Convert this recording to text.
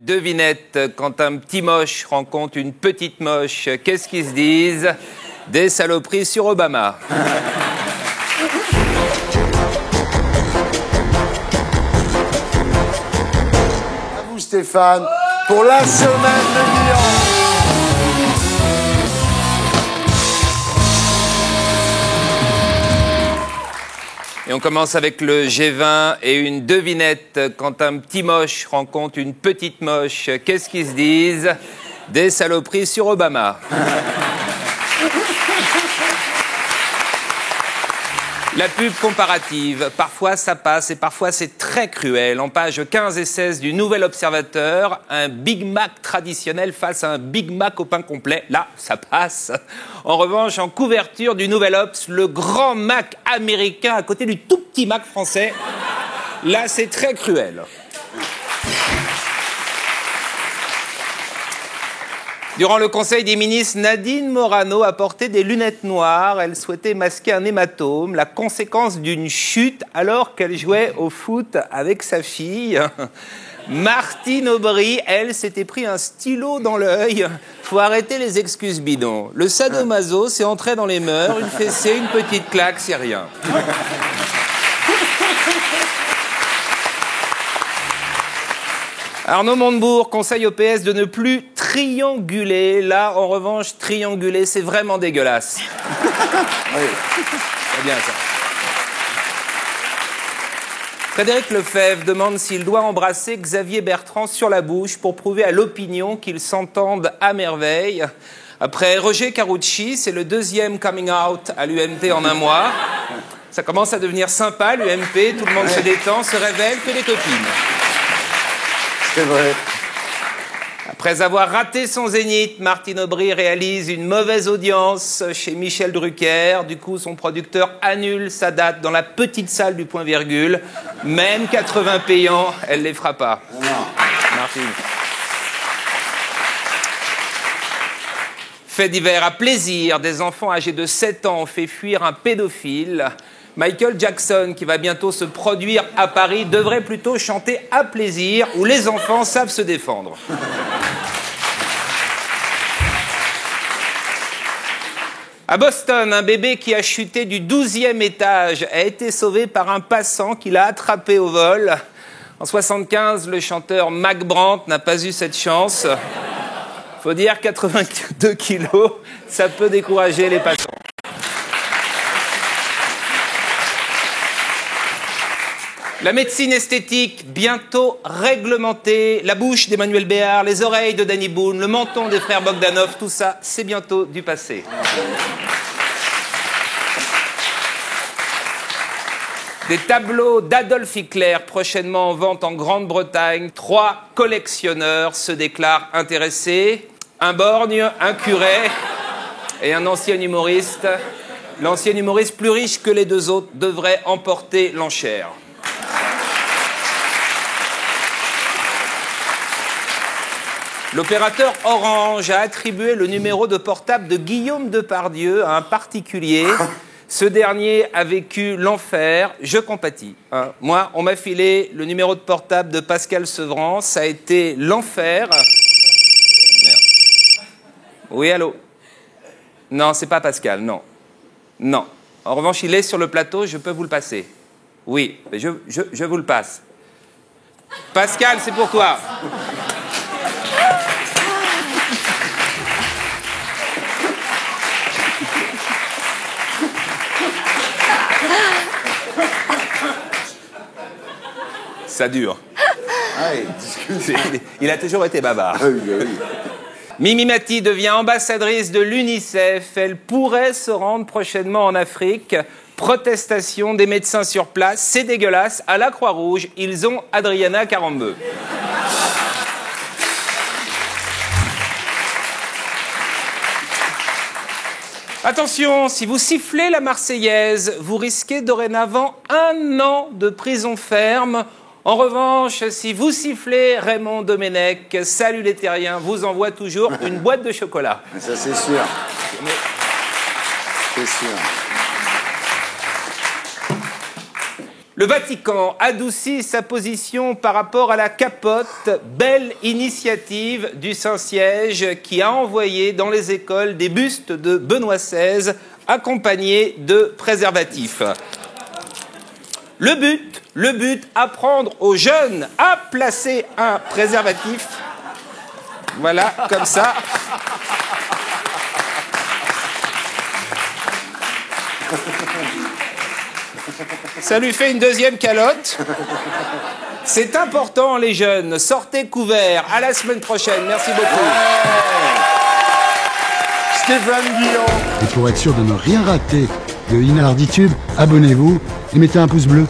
Devinette, quand un petit moche rencontre une petite moche, qu'est-ce qu'ils se disent? Des saloperies sur Obama. À vous Stéphane, pour la semaine de Lyon. Et on commence avec le G20 et une devinette. Quand un petit moche rencontre une petite moche, qu'est-ce qu'ils se disent? Des saloperies sur Obama. La pub comparative, parfois ça passe et parfois c'est très cruel. En page 15 et 16 du Nouvel Observateur, un Big Mac traditionnel face à un Big Mac au pain complet. Là, ça passe. En revanche, en couverture du Nouvel Obs, le grand Mac américain à côté du tout petit Mac français. Là, c'est très cruel. Durant le Conseil des ministres, Nadine Morano a porté des lunettes noires. Elle souhaitait masquer un hématome, la conséquence d'une chute alors qu'elle jouait au foot avec sa fille. Martine Aubry, elle, s'était pris un stylo dans l'œil. Faut arrêter les excuses bidons. Le sadomaso, c'est entrer dans les mœurs, une fessée, une petite claque, c'est rien. Arnaud Montebourg conseille au PS de ne plus trianguler. Là, en revanche, trianguler, c'est vraiment dégueulasse. Oui. C'est bien ça. Frédéric Lefebvre demande s'il doit embrasser Xavier Bertrand sur la bouche pour prouver à l'opinion qu'ils s'entendent à merveille. Après Roger Carucci, c'est le deuxième coming out à l'UMP en un mois. Ça commence à devenir sympa, l'UMP, tout le monde se détend, se révèle que des copines. C'est vrai. Après avoir raté son zénith, Martine Aubry réalise une mauvaise audience chez Michel Drucker. Du coup, son producteur annule sa date dans la petite salle du point virgule. Même 80 payants, elle ne les fera pas. Non. Martine. Fait divers à plaisir, des enfants âgés de 7 ans ont fait fuir un pédophile. Michael Jackson, qui va bientôt se produire à Paris, devrait plutôt chanter à plaisir, où les enfants savent se défendre. À Boston, un bébé qui a chuté du 12e étage a été sauvé par un passant qui l'a attrapé au vol. En 1975, le chanteur Mac Brandt n'a pas eu cette chance. Faut dire 82 kilos, ça peut décourager les passants. La médecine esthétique, bientôt réglementée. La bouche d'Emmanuel Béard, les oreilles de Danny Boone, le menton des frères Bogdanov, tout ça, c'est bientôt du passé. Des tableaux d'Adolf Hitler prochainement en vente en Grande-Bretagne. 3 collectionneurs se déclarent intéressés. Un borgne, un curé et un ancien humoriste. L'ancien humoriste, plus riche que les deux autres, devrait emporter l'enchère. L'opérateur Orange a attribué le numéro de portable de Guillaume Depardieu à un particulier. Ce dernier a vécu l'enfer. Je compatis. Moi, on m'a filé le numéro de portable de Pascal Sevran. Ça a été l'enfer. Merde. Oui, allô? Non, c'est pas Pascal, non. Non. En revanche, il est sur le plateau, je peux vous le passer. Oui, mais je vous le passe. Pascal, c'est pour toi. Ça dure. Ah, Il a toujours été bavard. oui, oui. Mimi Mati devient ambassadrice de l'UNICEF. Elle pourrait se rendre prochainement en Afrique. Protestation des médecins sur place. C'est dégueulasse. À la Croix-Rouge, ils ont Adriana Carambeu. Attention, si vous sifflez la Marseillaise, vous risquez dorénavant 1 an de prison ferme. En revanche, si vous sifflez Raymond Domenech, Salut les Terriens vous envoie toujours une boîte de chocolat. Ça, c'est sûr. C'est sûr. Le Vatican adoucit sa position par rapport à la capote. Belle initiative du Saint-Siège qui a envoyé dans les écoles des bustes de Benoît XVI accompagnés de préservatifs. Le but, apprendre aux jeunes à placer un préservatif. Voilà, comme ça. Ça lui fait une deuxième calotte. C'est important, les jeunes. Sortez couverts. À la semaine prochaine. Merci beaucoup. Stéphane Guillon. Et pour être sûr de ne rien rater de Inarditube, abonnez-vous et mettez un pouce bleu.